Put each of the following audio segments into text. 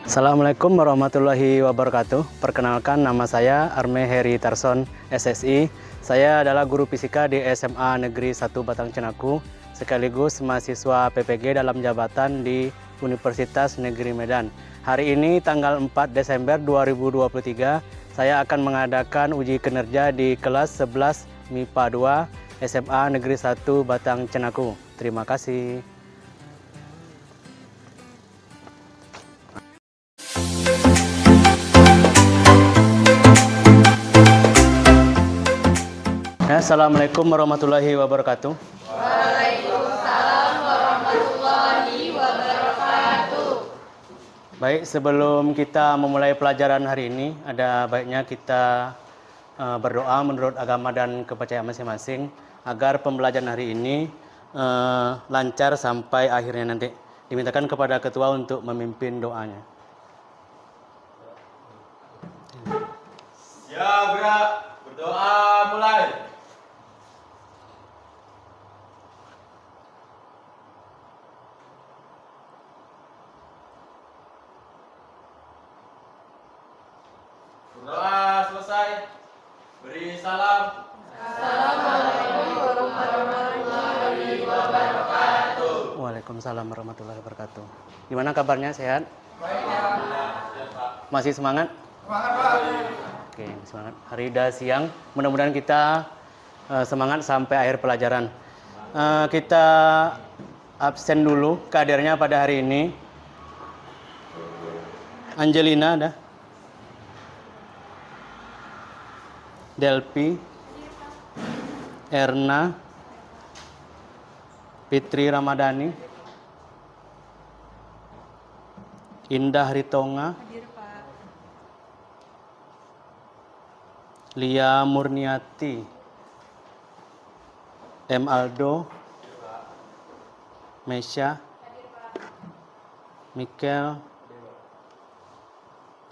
Assalamualaikum warahmatullahi wabarakatuh. Perkenalkan, nama saya Arme Heri Tarson, SSI. Saya adalah guru fisika di SMA Negeri 1 Batang Cenaku, sekaligus mahasiswa PPG dalam jabatan di Universitas Negeri Medan. Hari ini tanggal 4 Desember 2023, saya akan mengadakan uji kinerja di kelas 11 MIPA 2 SMA Negeri 1 Batang Cenaku. Terima kasih. Assalamualaikum warahmatullahi wabarakatuh. Waalaikumsalam warahmatullahi wabarakatuh. Baik, sebelum kita memulai pelajaran hari ini, ada baiknya kita berdoa menurut agama dan kepercayaan masing-masing agar pembelajaran hari ini lancar sampai akhirnya nanti. Dimintakan kepada ketua untuk memimpin doanya. Ya, gerak. Berdoa mulai. Berdoa selesai. Beri salam. Assalamualaikum warahmatullahi wabarakatuh. Waalaikumsalam warahmatullahi wabarakatuh. Gimana kabarnya, sehat? Masih semangat? Oke, semangat. Hari udah siang, mudah-mudahan kita semangat sampai akhir pelajaran. Kita absen dulu kadernya pada hari ini. Angelina ada? Delpi, Erna, Fitri Ramadhani, Indah Ritonga, Lia Murniati, M. Aldo, Mesya, Mikel,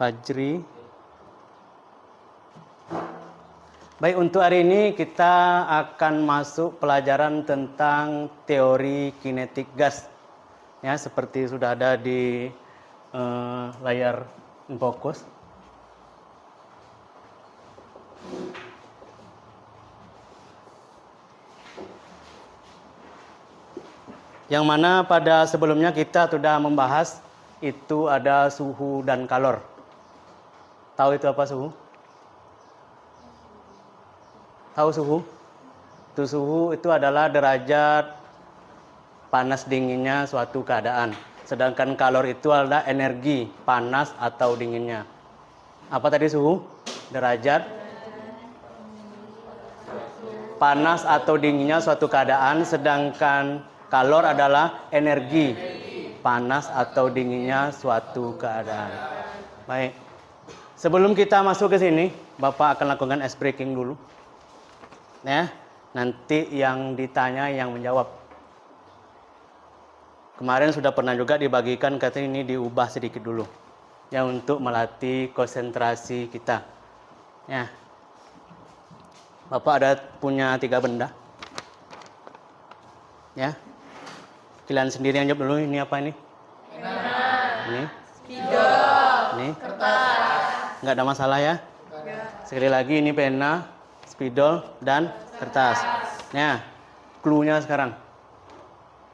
Fajri. Baik, untuk hari ini kita akan masuk pelajaran tentang teori kinetik gas. Ya, seperti sudah ada di layar fokus. Yang mana pada sebelumnya kita sudah membahas itu ada suhu dan kalor. Tahu itu apa suhu? Tahu suhu? Itu suhu itu adalah derajat panas dinginnya suatu keadaan. Sedangkan kalor itu adalah energi panas atau dinginnya. Apa tadi suhu? Derajat panas atau dinginnya suatu keadaan, sedangkan kalor adalah energi panas atau dinginnya suatu keadaan. Baik. Sebelum kita masuk ke sini, Bapak akan lakukan ice breaking dulu. Ya, nanti yang ditanya yang menjawab. Kemarin sudah pernah juga dibagikan, katanya ini diubah sedikit dulu. Ya, untuk melatih konsentrasi kita. Ya. Bapak ada punya 3 benda. Ya. Kalian sendiri yang jawab dulu, ini apa ini? Ini. Ini. Enggak ada masalah ya? Sekali lagi ini pena, spidol, dan kertas. Nah, clue-nya sekarang.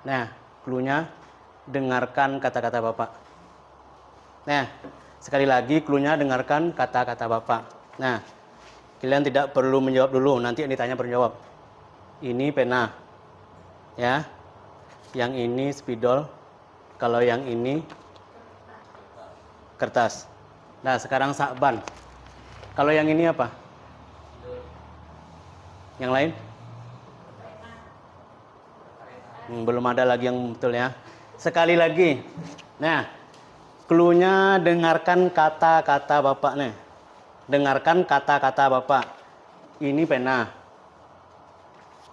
Nah, clue-nya dengarkan kata-kata Bapak. Nah, sekali lagi clue-nya dengarkan kata-kata Bapak. Nah, kalian tidak perlu menjawab dulu, nanti yang ditanya baru jawab. Ini pena. Ya. Yang ini spidol. Kalau yang ini kertas. Nah, sekarang sakban. Kalau yang ini apa? Yang lain? Belum ada lagi yang betul ya. Sekali lagi. Nah, clue-nya dengarkan kata-kata Bapak nih. Dengarkan kata-kata Bapak. Ini pena.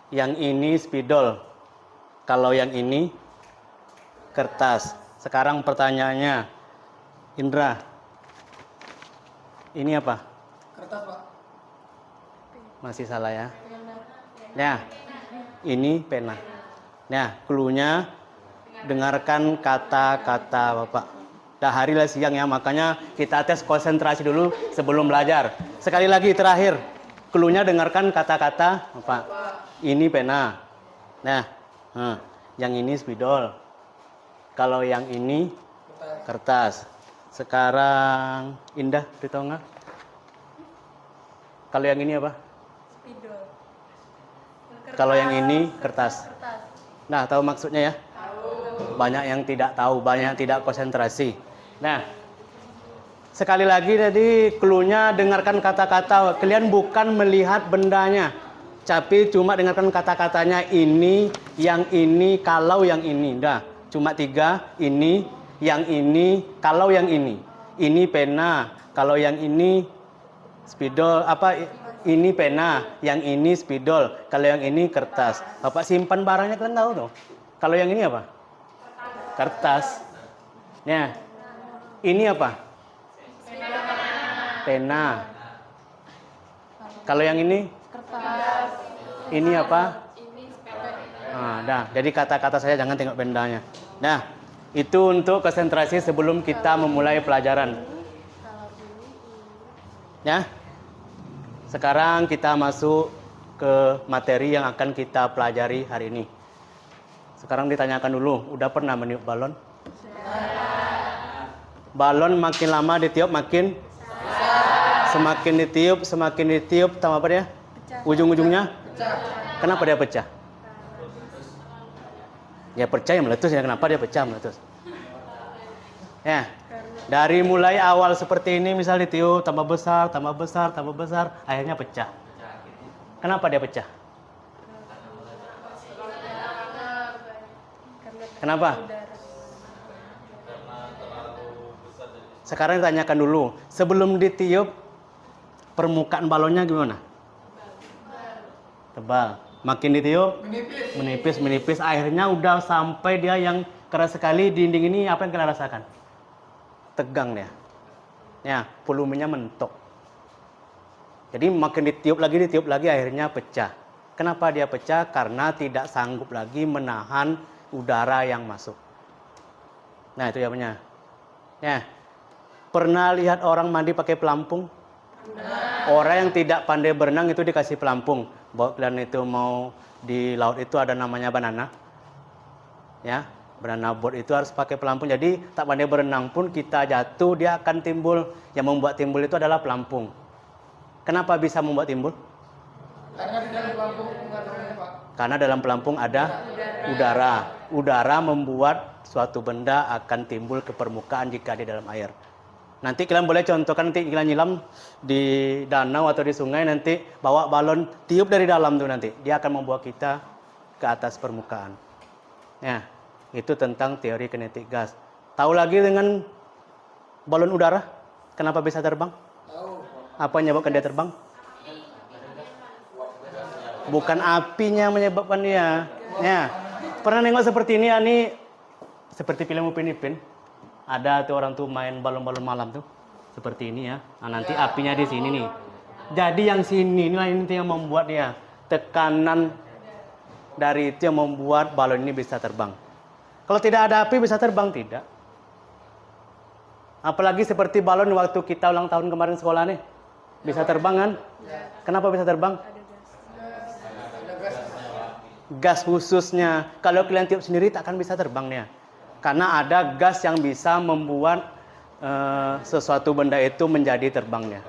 Yang ini spidol. Kalau yang ini kertas. Sekarang pertanyaannya, Indra. Ini apa? Kertas, Pak. Masih salah ya. Nah, ini pena. Nah, clue-nya dengarkan kata-kata Bapak. Dah hari lah siang ya, makanya kita tes konsentrasi dulu sebelum belajar. Sekali lagi terakhir, clue-nya dengarkan kata-kata apa? Ini pena. Nah, yang ini spidol. Kalau yang ini kertas. Sekarang Indah, beritahu nggak? Kalau yang ini apa? Spidol. Kalau yang ini kertas. Nah, tahu maksudnya ya? Banyak yang tidak tahu, banyak yang tidak konsentrasi. Nah, sekali lagi tadi clue-nya dengarkan kata-kata. Kalian bukan melihat bendanya, tapi cuma dengarkan kata-katanya. Ini, yang ini, kalau yang ini. Dah, cuma 3. Ini, yang ini, kalau yang ini. Ini pena, kalau yang ini spidol apa? Ini pena, yang ini spidol, kalau yang ini kertas. Bapak simpan barangnya kalian tahu tuh. Kalau yang ini apa? Kertas. Nah, ini apa? Pena. Kalau yang ini? Kertas. Ini apa? Ini spidol. Nah, dah. Jadi kata-kata saya jangan tengok bendanya. Nah, itu untuk konsentrasi sebelum kita memulai pelajaran. Ya. Sekarang kita masuk ke materi yang akan kita pelajari hari ini. Sekarang ditanyakan dulu, udah pernah meniup balon? Balon makin lama ditiup makin semakin ditiup, tambah apa dia? Ujung-ujungnya? Kenapa dia pecah? Ya percaya meletus ya, kenapa dia pecah meletus? Ya. Dari mulai awal seperti ini, misal ditiup tambah besar, akhirnya pecah. Kenapa dia pecah? Kenapa? Sekarang ditanyakan dulu, sebelum ditiup permukaan balonnya gimana? Tebal. Makin ditiup menipis, akhirnya udah sampai dia yang keras sekali. Dinding ini apa yang kalian rasakan? Tegang dia. Ya, volumenya mentok. Jadi makin ditiup lagi akhirnya pecah. Kenapa dia pecah? Karena tidak sanggup lagi menahan udara yang masuk. Nah, itu jawabannya. Ya. Pernah lihat orang mandi pakai pelampung? Orang yang tidak pandai berenang itu dikasih pelampung. Bawa kalian itu mau di laut itu ada namanya banana. Ya. Banana boat itu harus pakai pelampung. Jadi tak pandai berenang pun kita jatuh dia akan timbul. Yang membuat timbul itu adalah pelampung. Kenapa bisa membuat timbul? Karena di dalam pelampung Pak. Karena dalam pelampung ada udara. Udara membuat suatu benda akan timbul ke permukaan jika di dalam air. Nanti kalian boleh contohkan, nanti kalian nyelam di danau atau di sungai, nanti bawa balon tiup dari dalam tuh nanti. Dia akan membawa kita ke atas permukaan. Ya. Itu tentang teori kinetik gas. Tahu lagi dengan balon udara? Kenapa bisa terbang? Tahu. Apa yang menyebabkan dia terbang? Bukan apinya yang menyebabkan dia. Ya. Pernah nengok seperti ini ya, ini seperti film Upin Ipin. Ada tuh orang tuh main balon-balon malam tuh. Seperti ini ya. Nah, nanti apinya di sini nih. Jadi yang sini inilah ini yang membuat dia. Tekanan dari itu yang membuat balon ini bisa terbang. Kalau tidak ada api bisa terbang? Tidak. Apalagi seperti balon waktu kita ulang tahun kemarin sekolah nih. Bisa terbang kan? Kenapa bisa terbang? Gas khususnya. Kalau kalian tiup sendiri tak akan bisa terbang dia. Karena ada gas yang bisa membuat sesuatu benda itu menjadi terbangnya.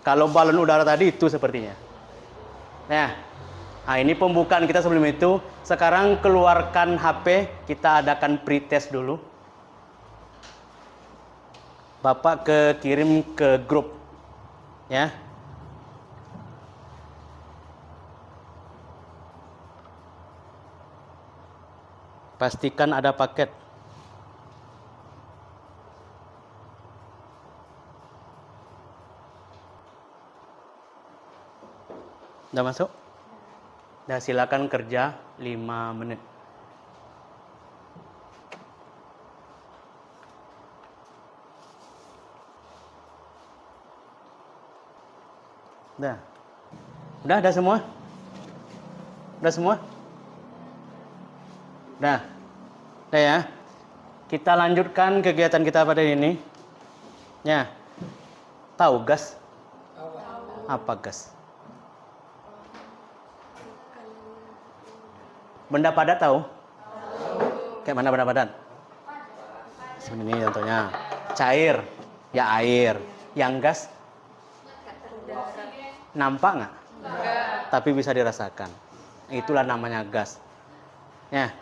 Kalau balon udara tadi itu sepertinya. Nah, ini pembukaan kita sebelum itu. Sekarang keluarkan HP, kita adakan pretest dulu. Bapak kirim ke grup. Ya. Pastikan ada paket. Udah masuk? Nah, silakan kerja 5 menit. Udah ada semua? Udah semua? Udah ya. Kita lanjutkan kegiatan kita pada ini. Ya. Tahu gas? Apa gas? Benda padat tahu? Kayak mana benda padat? Seperti ini contohnya. Cair, ya air. Yang gas? Nampak nggak? Tapi bisa dirasakan. Itulah namanya gas. Ya.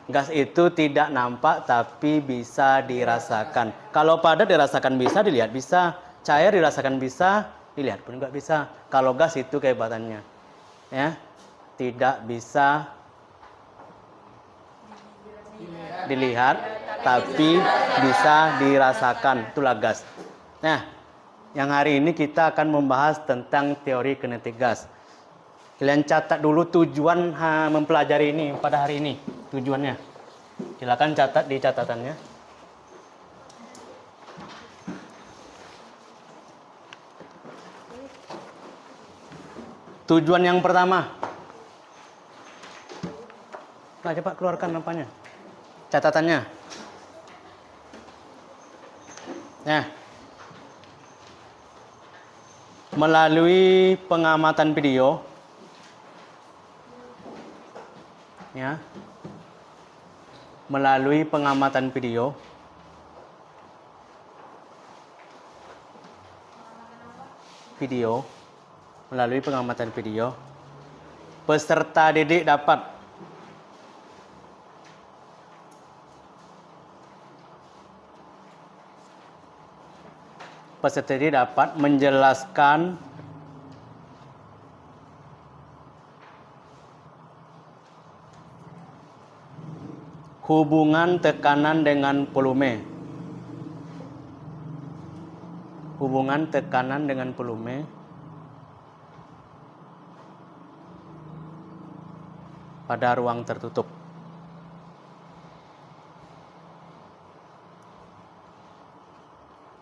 Gas itu tidak nampak tapi bisa dirasakan. Kalau padat dirasakan bisa, dilihat bisa. Cair dirasakan bisa, dilihat pun nggak bisa. Kalau gas itu kehebatannya. Ya. Tidak bisa dilihat tapi bisa dirasakan. Itulah gas. Nah, yang hari ini kita akan membahas tentang teori kinetik gas. Kalian catat dulu tujuan mempelajari ini pada hari ini. Tujuannya. Silakan catat di catatannya. Tujuan yang pertama. Nah, cepat keluarkan apanya. Catatannya. Nah. Melalui pengamatan video, ya, melalui pengamatan video, melalui pengamatan video, peserta didik dapat menjelaskan hubungan tekanan dengan volume. Hubungan tekanan dengan volume pada ruang tertutup.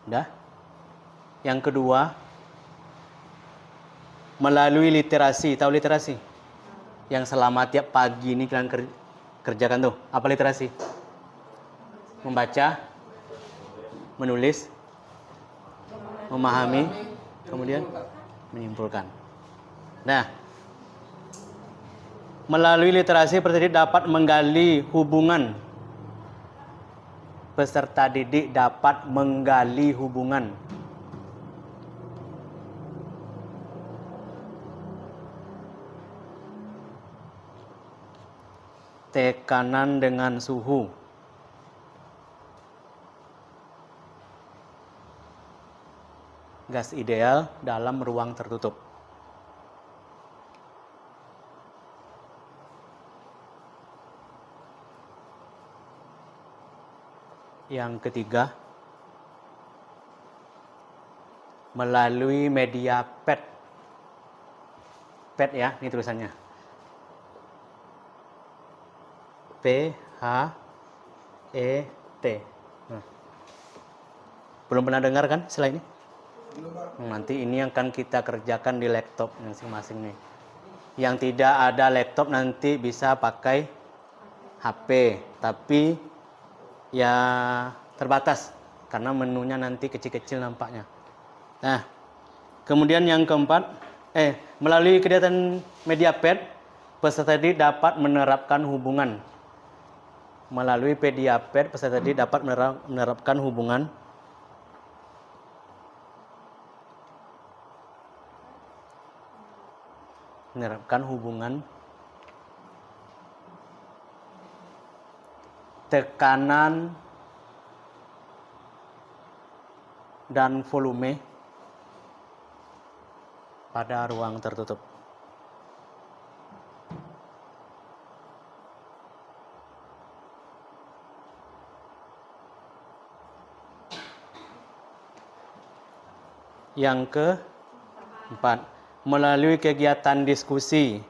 Udah? Yang kedua, melalui literasi. Tahu literasi? Yang selama tiap pagi ini kalian kerjakan tuh. Apa literasi? Membaca, menulis, memahami, kemudian menyimpulkan. Nah, melalui literasi peserta didik dapat menggali hubungan. Peserta didik dapat menggali hubungan tekanan dengan suhu. Gas ideal dalam ruang tertutup. Yang ketiga, melalui media PET. PET ya, ini tulisannya. PHET. Nah. Belum pernah dengar kan istilah ini? Nanti ini yang akan kita kerjakan di laptop masing-masing nih. Yang tidak ada laptop nanti bisa pakai HP, tapi ya terbatas karena menunya nanti kecil-kecil nampaknya. Nah, kemudian yang keempat, melalui kegiatan media PET, peserta didik dapat menerapkan hubungan. Melalui media PET, peserta didik dapat menerapkan hubungan tekanan dan volume pada ruang tertutup. Yang keempat, melalui kegiatan diskusi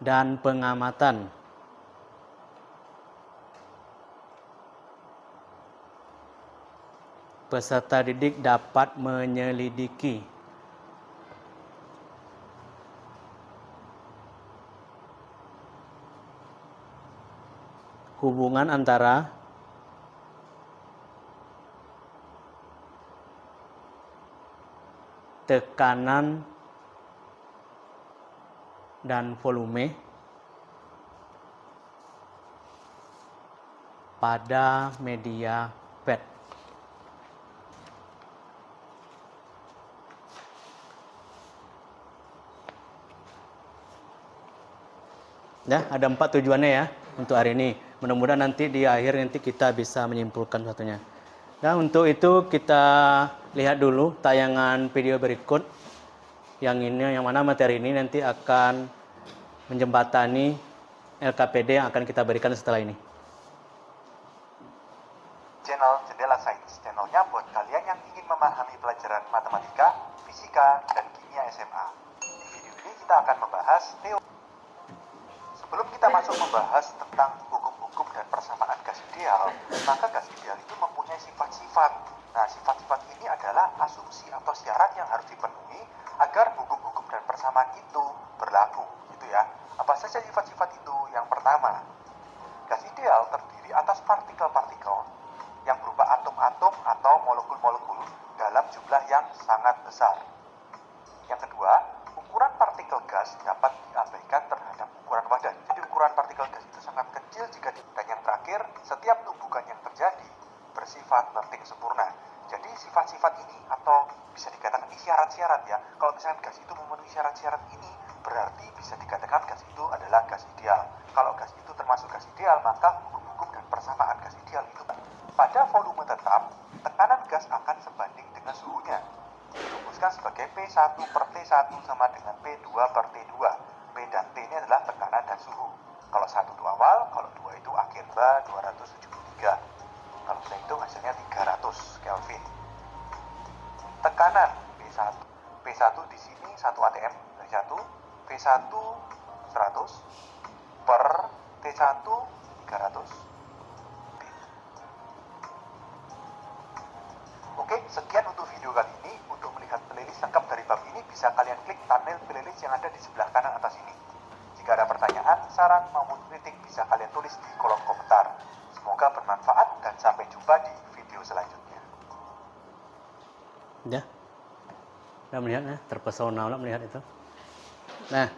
dan pengamatan peserta didik dapat menyelidiki hubungan antara tekanan dan volume pada media PET. Ya, ada 4 tujuannya ya untuk hari ini. Mudah-mudahan nanti di akhir nanti kita bisa menyimpulkan satunya. Nah, untuk itu kita lihat dulu tayangan video berikut. Yang ini, yang mana materi ini nanti akan menjembatani LKPD yang akan kita berikan setelah ini. Channel Jendela Sains, channelnya buat kalian yang ingin memahami pelajaran matematika, fisika, dan kimia SMA. Di video ini kita akan membahas teori. Sebelum kita masuk membahas tentang hukum-hukum dan persamaan gas ideal, maka gas ideal itu mempunyai sifat-sifat. Nah, sifat-sifat ini adalah asumsi atau syarat yang harus dipenuhi agar hukum-hukum dan persamaan itu berlaku, gitu ya. Apa saja sifat-sifat itu? Yang pertama, gas ideal terdiri atas partikel-partikel yang berupa atom-atom atau molekul-molekul dalam jumlah yang sangat besar. Yang kedua, ukuran partikel gas dapat diabaikan terhadap ukuran wadah. Jadi ukuran partikel gas itu sangat kecil jika dan yang terakhir, setiap tumbukan yang terjadi bersifat lenting sempurna. Jadi sifat-sifat ini atau bisa dikatakan ini syarat-syarat ya. Kalau misalnya gas itu memenuhi syarat-syarat ini, berarti bisa dikatakan gas itu adalah gas ideal. Kalau gas itu termasuk gas ideal, maka hukum-hukum dan persamaan gas ideal itu pada volume tetap, tekanan gas akan sebanding dengan suhunya. Dirumuskan sebagai P1 per T1 sama dengan P2 per T2. P dan T ini adalah tekanan dan suhu. Kalau 1 itu awal, kalau 2 itu akhir. 273. Kalau kita hitung hasilnya 300 Kelvin. Tekanan P1. P1 di sini 1 atm dari 1. P1 100 per T1 300. Oke, sekian untuk video kali ini. Untuk melihat playlist lengkap dari bab ini, bisa kalian klik thumbnail playlist yang ada di sebelah kanan atas ini. Jika ada pertanyaan, saran, maupun kritik, bisa kalian tulis di kolom komentar. Semoga bermanfaat dan sampai jumpa di video selanjutnya. Ya, udah melihat ya, terpesona lah melihat itu. Nah,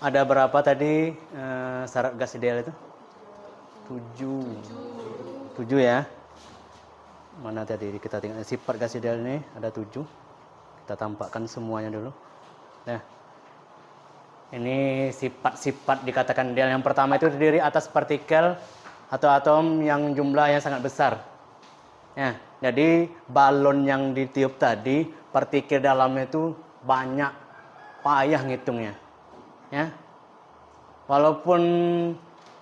ada berapa tadi syarat gas ideal itu? 7 ya. Mana tadi kita tengok sifat gas ideal ini ada 7. Kita tampakkan semuanya dulu. Nah, ini sifat-sifat dikatakan ideal. Yang pertama itu terdiri atas partikel atau atom yang jumlah yang sangat besar. Ya, jadi balon yang ditiup tadi partikel dalamnya itu banyak, payah ngitungnya. Ya, walaupun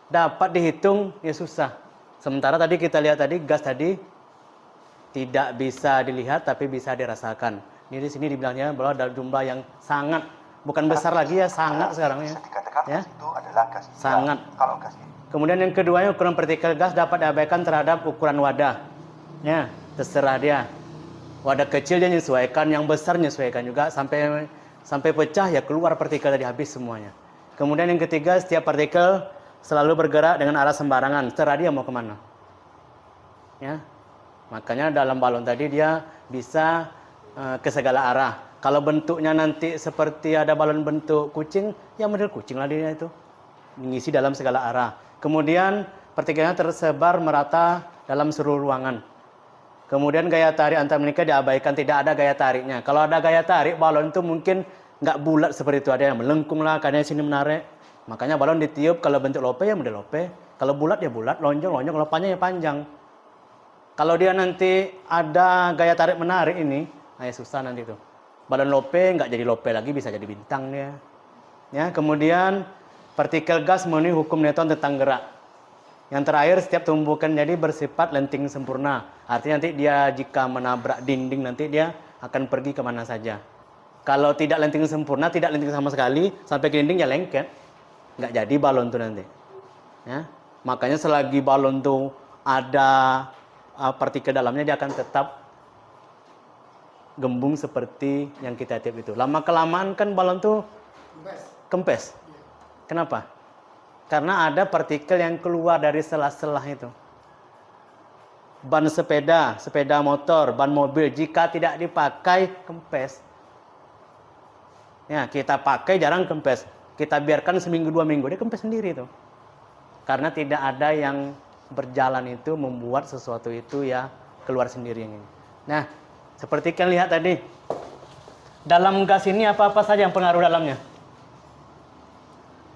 dapat dihitung ya susah. Sementara tadi kita lihat tadi gas tadi tidak bisa dilihat tapi bisa dirasakan. Ini di sini dibilangnya bahwa ada jumlah yang sangat, bukan besar lagi ya, sangat sekarang ya. Bisa dikatakan Ya. gas itu adalah gas ideal. Sangat. Kalau gas ini Kemudian yang keduanya ukuran partikel gas dapat diabaikan terhadap ukuran wadah. Ya, terserah dia. Wadah kecil dia menyesuaikan, yang besar menyesuaikan juga sampai pecah ya keluar partikel tadi habis semuanya. Kemudian yang ketiga, setiap partikel selalu bergerak dengan arah sembarangan, terserah dia mau kemana. Ya. Makanya dalam balon tadi dia bisa ke segala arah. Kalau bentuknya nanti seperti ada balon bentuk kucing, ya model kucing lah dia itu. Mengisi dalam segala arah. Kemudian partikelnya tersebar merata dalam seluruh ruangan. Kemudian gaya tarik antar mereka diabaikan, tidak ada gaya tariknya. Kalau ada gaya tarik, balon itu mungkin nggak bulat seperti itu. Ada yang melengkung lah, karena sini menarik. Makanya balon ditiup, kalau bentuk lope ya model lope. Kalau bulat ya bulat, lonjong, kalau panjang ya panjang. Kalau dia nanti ada gaya tarik menarik ini, nah ya susah nanti tuh. Balon lope nggak jadi lope lagi, bisa jadi bintang dia. Ya, kemudian partikel gas memenuhi hukum Newton tentang gerak. Yang terakhir, setiap tumbukan jadi bersifat lenting sempurna. Artinya nanti dia jika menabrak dinding nanti dia akan pergi kemana saja. Kalau tidak lenting sempurna, tidak lenting sama sekali, sampai ke dinding ya lengket. Nggak jadi balon tuh nanti. Ya, makanya selagi balon tuh ada partikel dalamnya, dia akan tetap gembung seperti yang kita tiup itu. Lama kelamaan kan balon tuh kempes. Kenapa? Karena ada partikel yang keluar dari sela-sela itu. Ban sepeda, sepeda motor, ban mobil, jika tidak dipakai, kempes. Ya, kita pakai jarang kempes. Kita biarkan seminggu 2 minggu, dia kempes sendiri itu. Karena tidak ada yang berjalan itu membuat sesuatu itu ya keluar sendiri yang ini. Nah, seperti kalian lihat tadi, dalam gas ini apa-apa saja yang pengaruh dalamnya.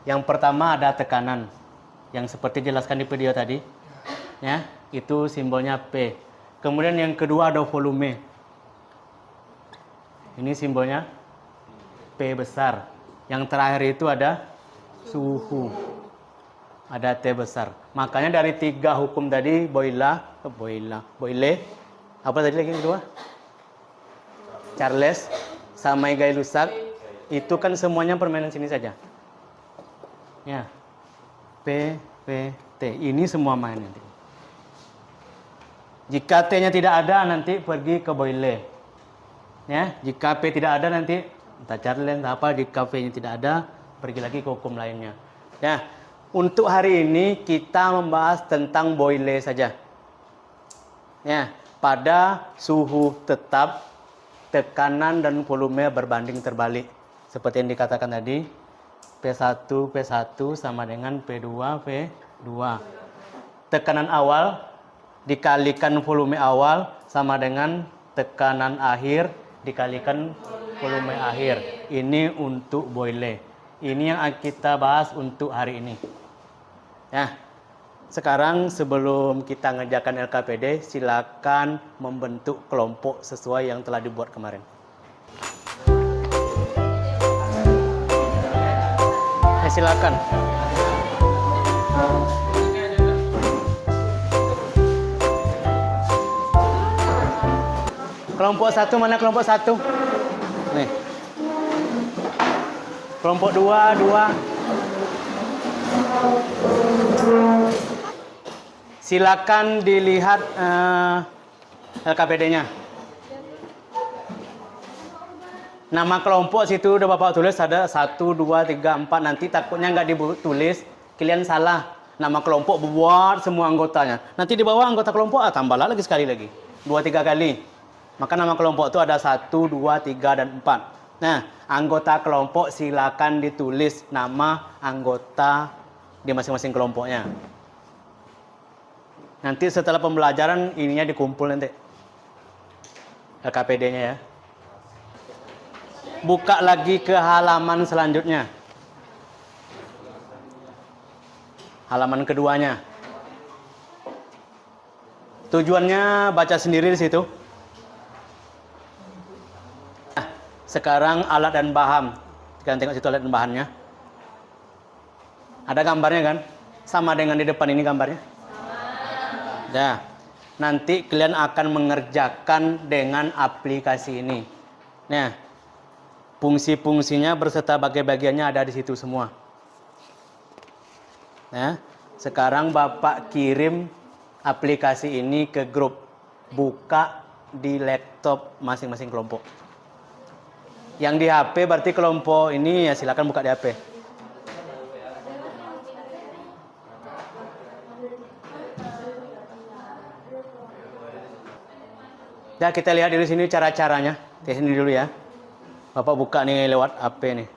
Yang pertama ada tekanan, yang seperti jelaskan di video tadi, ya, itu simbolnya P. Kemudian yang kedua ada volume. Ini simbolnya P besar. Yang terakhir itu ada suhu. Ada T besar. Makanya dari 3 hukum tadi, Boyle, apa tadi lagi yang kedua? Charles, sama Gay-Lussac, itu kan semuanya permainan sini saja. Ya, P, P, T. Ini semua main nanti. Jika T-nya tidak ada, nanti pergi ke Boyle. Ya, jika P tidak ada, nanti entah Charles, entah apa. Jika P-nya tidak ada, pergi lagi ke hukum lainnya. Ya, untuk hari ini kita membahas tentang Boyle saja. Ya, pada suhu tetap, tekanan dan volume berbanding terbalik. Seperti yang dikatakan tadi, P1 sama dengan P2 V2. Tekanan awal dikalikan volume awal sama dengan tekanan akhir dikalikan volume akhir. Ini untuk Boyle. Ini yang kita bahas untuk hari ini. Ya. Sekarang sebelum kita ngerjakan LKPD, silakan membentuk kelompok sesuai yang telah dibuat kemarin. Silakan. Kelompok 1 mana kelompok 1? Nih. Kelompok 2. Silakan dilihat LKPD-nya. Nama kelompok situ udah Bapak tulis ada 1, 2, 3, 4. Nanti takutnya nggak ditulis, kalian salah. Nama kelompok buat semua anggotanya. Nanti di bawah anggota kelompok tambahlah lagi sekali lagi. 2, 3 kali. Maka nama kelompok itu ada 1, 2, 3, dan 4. Nah, anggota kelompok silakan ditulis nama anggota di masing-masing kelompoknya. Nanti setelah pembelajaran ininya dikumpul nanti. LKPD-nya ya. Buka lagi ke halaman selanjutnya. Halaman keduanya. Tujuannya baca sendiri di situ. Nah, sekarang alat dan bahan. Kita tengok situ alat dan bahannya. Ada gambarnya kan? Sama dengan di depan ini gambarnya. Ya. Nanti kalian akan mengerjakan dengan aplikasi ini. Nah, fungsi-fungsinya berserta bagian-bagiannya ada di situ semua. Nah, sekarang Bapak kirim aplikasi ini ke grup. Buka di laptop masing-masing kelompok. Yang di HP berarti kelompok ini ya silakan buka di HP. Ya, kita lihat di sini cara-caranya. Di sini dulu ya. Bapak buka nih lewat HP nih.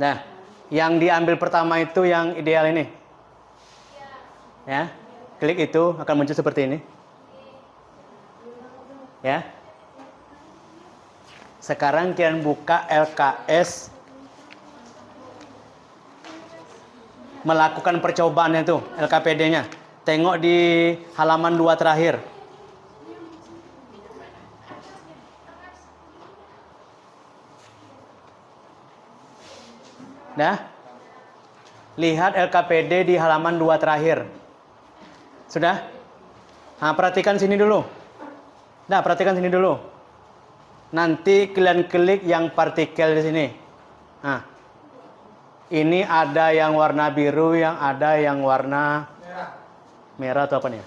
Nah, yang diambil pertama itu yang ideal ini. Ya, klik itu akan muncul seperti ini. Ya. Sekarang kalian buka LKS. Melakukan percobaannya tuh, LKPD-nya. Tengok di halaman 2 terakhir. Nah, lihat LKPD di halaman 2 terakhir. Sudah? Nah, perhatikan sini dulu. Nah, perhatikan sini dulu. Nanti kalian klik yang partikel di sini. Nah, ini ada yang warna biru, yang ada yang warna merah atau apa nih?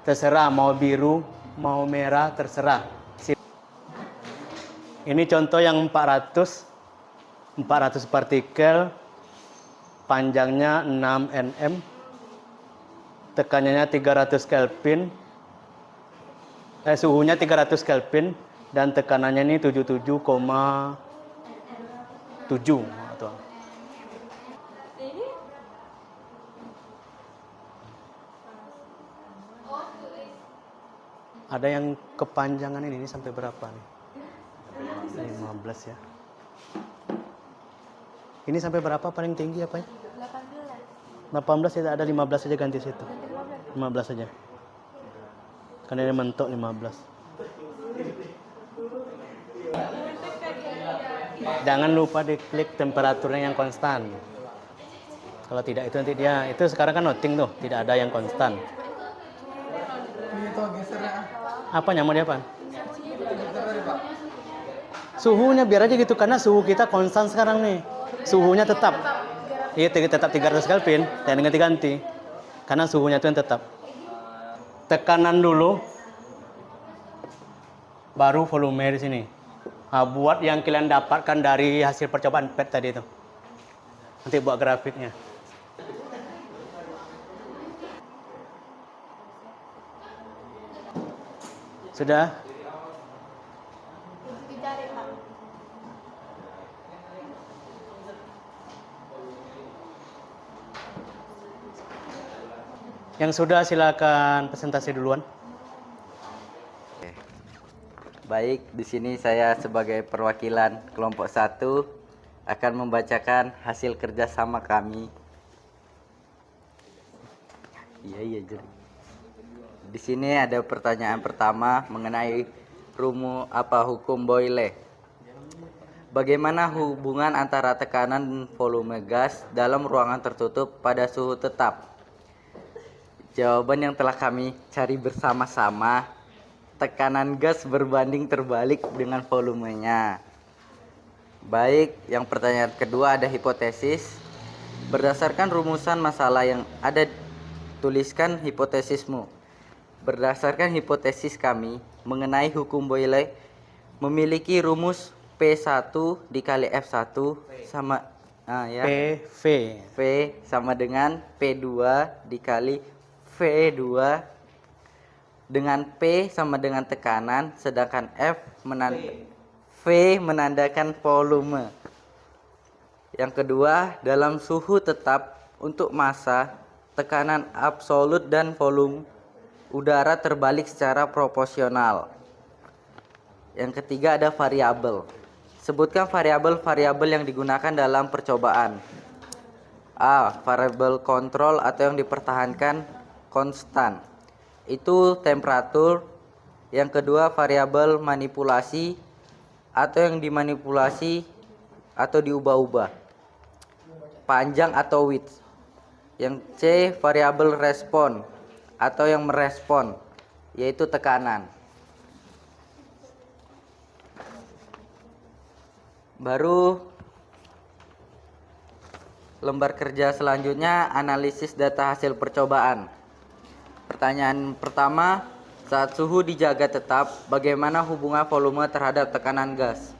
Terserah, mau biru, mau merah, terserah. Ini contoh yang 400 partikel panjangnya 6 nm, tekanannya 300 Kelvin, suhunya 300 Kelvin, dan tekanannya ini 77,7 atau ada yang kepanjangan ini sampai berapa nih? 15 ya. Ini sampai berapa paling tinggi apa ya? 18 tidak ada, 15 saja ganti situ. 15 saja. Karena ini mentok 15. Jangan lupa diklik temperaturnya yang konstan. Kalau tidak itu nanti dia, itu sekarang kan noting tuh, tidak ada yang konstan. Itu gesernya. Apa mau diapa? Suhunya biar aja gitu, karena suhu kita konstan sekarang nih. Suhunya tetap. Iya, tetap 300 Kelvin, dan ganti-ganti. Karena suhunya itu yang tetap. Tekanan dulu, baru volume di sini. Nah, buat yang kalian dapatkan dari hasil percobaan PET tadi itu. Nanti buat grafiknya. Sudah? Dicari, Pak. Yang sudah silakan presentasi duluan. Baik, di sini saya sebagai perwakilan kelompok 1 akan membacakan hasil kerjasama kami. Iya, jadi. Di sini ada pertanyaan pertama mengenai hukum Boyle. Bagaimana hubungan antara tekanan dan volume gas dalam ruangan tertutup pada suhu tetap? Jawaban yang telah kami cari bersama-sama, tekanan gas berbanding terbalik dengan volumenya. Baik, yang pertanyaan kedua ada hipotesis. Berdasarkan rumusan masalah yang ada, tuliskan hipotesismu. Berdasarkan hipotesis kami mengenai hukum Boyle memiliki rumus P1 dikali F1 sama PV. V sama dengan P2 dikali V2 dengan P sama dengan tekanan, sedangkan V menandakan volume. Yang kedua, dalam suhu tetap untuk massa, tekanan absolut dan volume udara terbalik secara proporsional. Yang ketiga ada variabel. Sebutkan variabel-variabel yang digunakan dalam percobaan. A. Variabel kontrol atau yang dipertahankan konstan. Itu temperatur. Yang kedua variabel manipulasi atau yang dimanipulasi atau diubah-ubah. Panjang atau width. Yang C variabel respon atau yang merespon, yaitu tekanan. Baru lembar kerja selanjutnya, analisis data hasil percobaan. Pertanyaan pertama, saat suhu dijaga tetap, bagaimana hubungan volume terhadap tekanan gas?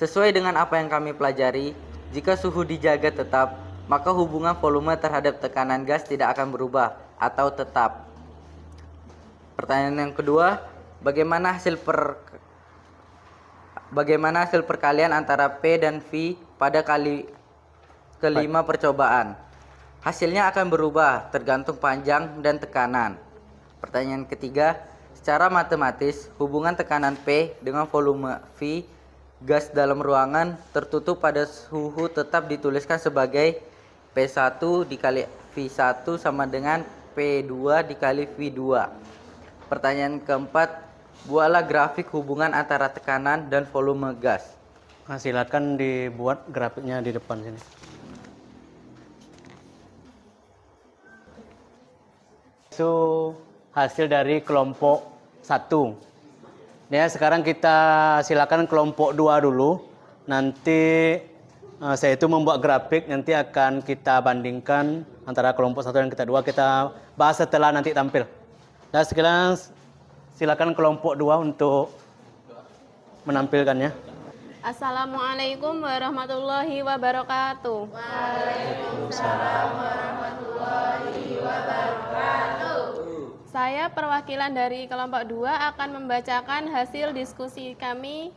Sesuai dengan apa yang kami pelajari, jika suhu dijaga tetap, maka hubungan volume terhadap tekanan gas tidak akan berubah atau tetap. Pertanyaan yang kedua, bagaimana hasil perkalian antara P dan V pada kali kelima percobaan? Hasilnya akan berubah tergantung panjang dan tekanan. Pertanyaan ketiga, secara matematis hubungan tekanan P dengan volume V gas dalam ruangan tertutup pada suhu tetap dituliskan sebagai P1 dikali V1 sama dengan P2 dikali V2. Pertanyaan keempat, buatlah grafik hubungan antara tekanan dan volume gas. Nah, silakan dibuat grafiknya di depan sini. Itu hasil dari kelompok 1. Ya, sekarang kita silakan kelompok 2 dulu. Nanti saya itu membuat grafik, nanti akan kita bandingkan antara kelompok 1 dan kita 2. Kita bahas setelah nanti tampil. Dan sekarang silakan kelompok 2 untuk menampilkannya. Assalamualaikum warahmatullahi wabarakatuh. Saya perwakilan dari kelompok 2 akan membacakan hasil diskusi kami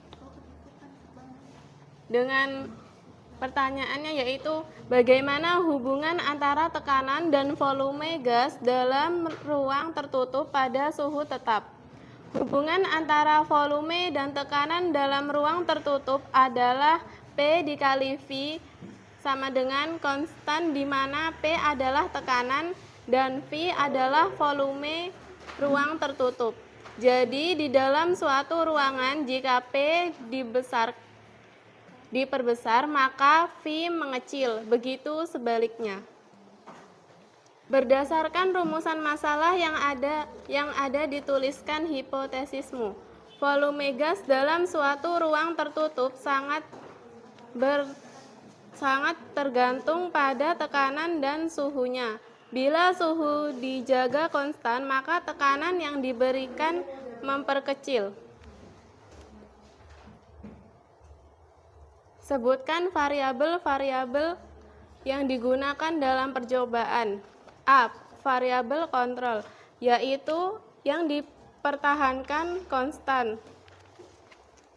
dengan pertanyaannya, yaitu bagaimana hubungan antara tekanan dan volume gas dalam ruang tertutup pada suhu tetap. Hubungan antara volume dan tekanan dalam ruang tertutup adalah P dikali V sama dengan konstan, di mana P adalah tekanan dan V adalah volume ruang tertutup. Jadi di dalam suatu ruangan jika P diperbesar maka V mengecil, begitu sebaliknya. Berdasarkan rumusan masalah yang ada dituliskan hipotesismu. Volume gas dalam suatu ruang tertutup sangat tergantung pada tekanan dan suhunya. Bila suhu dijaga konstan, maka tekanan yang diberikan memperkecil. Sebutkan variabel-variabel yang digunakan dalam percobaan. A. Variabel kontrol, yaitu yang dipertahankan konstan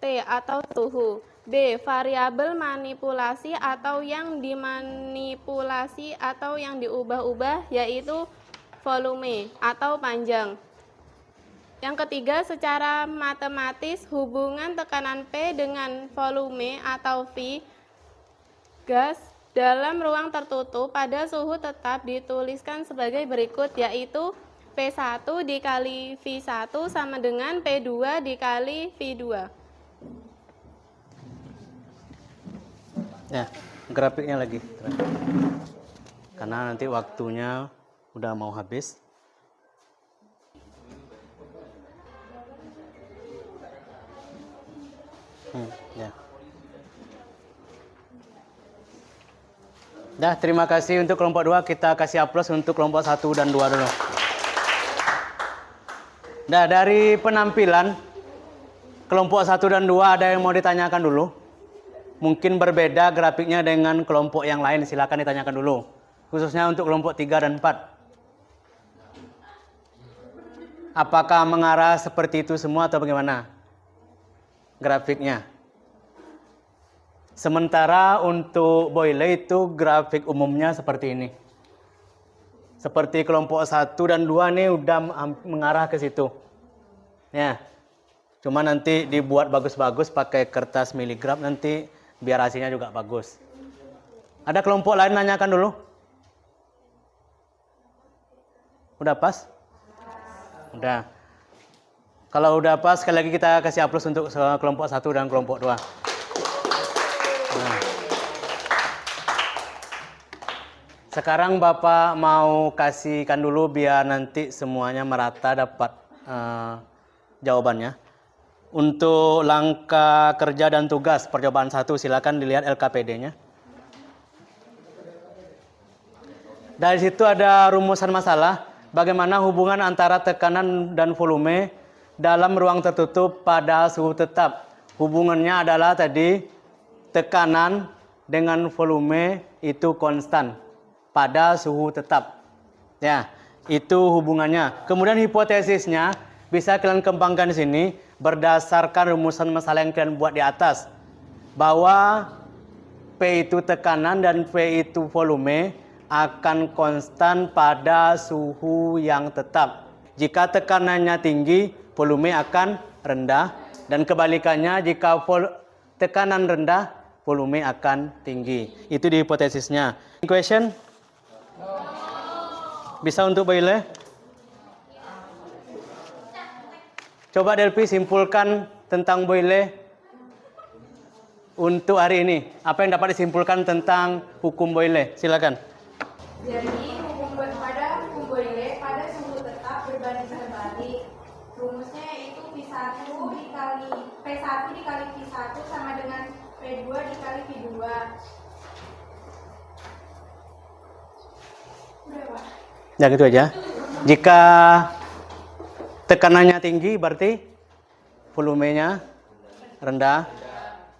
T atau suhu. B. Variabel manipulasi atau yang dimanipulasi atau yang diubah-ubah, yaitu volume atau panjang. Yang ketiga, secara matematis hubungan tekanan P dengan volume atau V gas dalam ruang tertutup pada suhu tetap dituliskan sebagai berikut, yaitu P1 dikali V1 sama dengan P2 dikali V2. Ya, grafiknya lagi. Karena nanti waktunya udah mau habis. Ya. Dah, terima kasih untuk kelompok 2. Kita kasih aplaus untuk kelompok 1 dan 2 dulu. Nah, dari penampilan kelompok 1 dan 2 ada yang mau ditanyakan dulu? Mungkin berbeda grafiknya dengan kelompok yang lain, silakan ditanyakan dulu. Khususnya untuk kelompok 3 dan 4. Apakah mengarah seperti itu semua atau bagaimana grafiknya? Sementara untuk boiler itu grafik umumnya seperti ini. Seperti kelompok 1 dan 2 nih udah mengarah ke situ. Ya. Cuma nanti dibuat bagus-bagus pakai kertas miligram nanti biar hasilnya juga bagus. Ada kelompok lain nanyakan dulu? Udah pas? Udah. Kalau udah pas, sekali lagi kita kasih aplaus untuk kelompok 1 dan kelompok 2. Nah. Sekarang Bapak mau kasihkan dulu biar nanti semuanya merata dapat jawabannya. Untuk langkah kerja dan tugas percobaan 1, silakan dilihat LKPD-nya. Dari situ ada rumusan masalah, bagaimana hubungan antara tekanan dan volume dalam ruang tertutup pada suhu tetap. Hubungannya adalah tadi tekanan dengan volume itu konstan pada suhu tetap. Ya, itu hubungannya. Kemudian hipotesisnya bisa kalian kembangkan di sini berdasarkan rumusan masalah yang kalian buat di atas. Bahwa P itu tekanan dan V itu volume akan konstan pada suhu yang tetap. Jika tekanannya tinggi, volume akan rendah. Dan kebalikannya, jika tekanan rendah, volume akan tinggi. Itu di hipotesisnya. Question? Bisa untuk boiler? Coba Delphi simpulkan tentang boiler untuk hari ini. Apa yang dapat disimpulkan tentang hukum boiler? Silakan. Jadi hukum boiler pada suhu tetap berbanding terbalik. Rumusnya yaitu P1 dikali P1 sama dengan P2 dikali P2. Udah, Pak. Ya gitu aja. Jika tekanannya tinggi berarti volumenya rendah.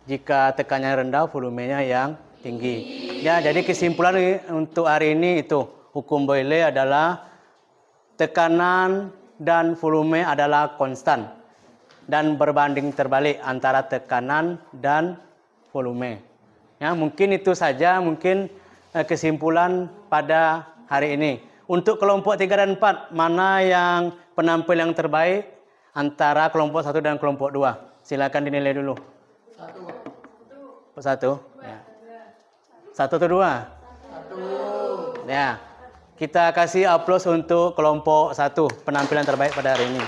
Jika tekanannya rendah, volumenya yang tinggi. Ya, jadi kesimpulan untuk hari ini itu hukum Boyle adalah tekanan dan volume adalah konstan dan berbanding terbalik antara tekanan dan volume. Ya, mungkin itu saja mungkin kesimpulan pada hari ini. Untuk kelompok 3 dan 4, mana yang penampil yang terbaik antara kelompok 1 dan kelompok 2? Silakan dinilai dulu. 1. Ya. 1 atau 2? 1. Ya. Kita kasih aplaus untuk kelompok 1, penampilan terbaik pada hari ini.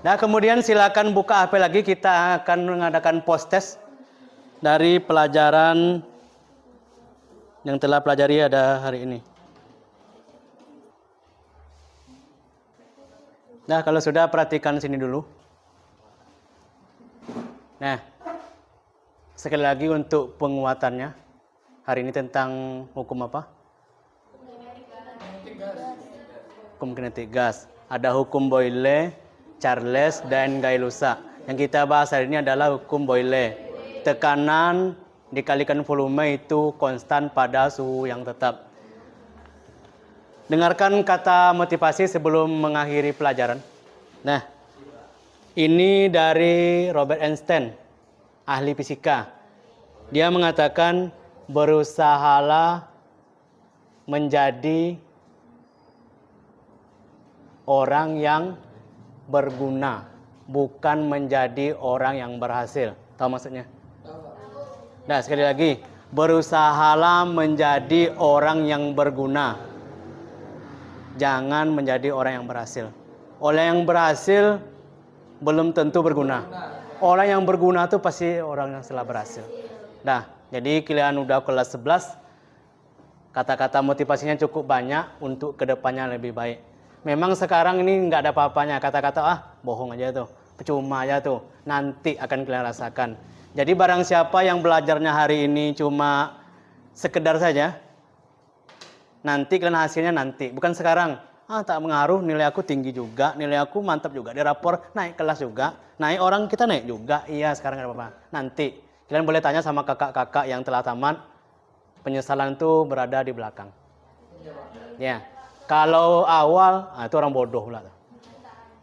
Nah, kemudian silakan buka HP lagi, kita akan mengadakan post test dari pelajaran yang telah pelajari ada hari ini. Nah, kalau sudah perhatikan sini dulu. Nah, sekali lagi untuk penguatannya. Hari ini tentang hukum apa? Hukum kinetik gas. Ada hukum Boyle, Charles, dan Gay-Lussac. Yang kita bahas hari ini adalah hukum Boyle. Tekanan dikalikan volume itu konstan pada suhu yang tetap. Dengarkan kata motivasi sebelum mengakhiri pelajaran. Nah, ini dari Robert Einstein, ahli fisika. Dia mengatakan, berusahalah menjadi orang yang berguna, bukan menjadi orang yang berhasil. Tahu maksudnya? Nah, sekali lagi, berusahalah menjadi orang yang berguna, jangan menjadi orang yang berhasil. Orang yang berhasil belum tentu berguna. Orang yang berguna itu pasti orang yang telah berhasil. Nah, jadi kalian udah kelas 11, kata-kata motivasinya cukup banyak untuk kedepannya lebih baik. Memang sekarang ini nggak ada apa-apanya, kata-kata bohong aja tuh, percuma aja tuh, nanti akan kalian rasakan. Jadi barang siapa yang belajarnya hari ini cuma sekedar saja, nanti kalian hasilnya nanti, bukan sekarang. Tak mengaruh, nilai aku tinggi juga, nilai aku mantap juga, di rapor naik kelas juga, naik orang kita naik juga, iya sekarang nggak ada apa-apa. Nanti, kalian boleh tanya sama kakak-kakak yang telah tamat, penyesalan itu berada di belakang. Ya, kalau awal, itu orang bodoh pula.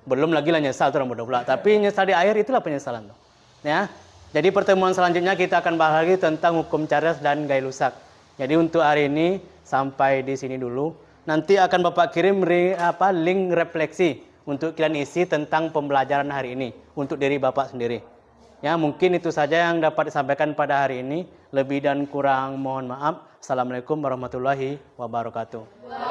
Belum lagi lah nyesal, itu orang bodoh pula. Tapi nyesal di akhir, itulah penyesalan tuh. Ya, jadi pertemuan selanjutnya kita akan bahas lagi tentang hukum Charles dan Gay-Lussac. Jadi untuk hari ini sampai di sini dulu. Nanti akan Bapak kirim link refleksi untuk kalian isi tentang pembelajaran hari ini untuk diri Bapak sendiri. Ya, mungkin itu saja yang dapat disampaikan pada hari ini. Lebih dan kurang mohon maaf. Assalamualaikum warahmatullahi wabarakatuh.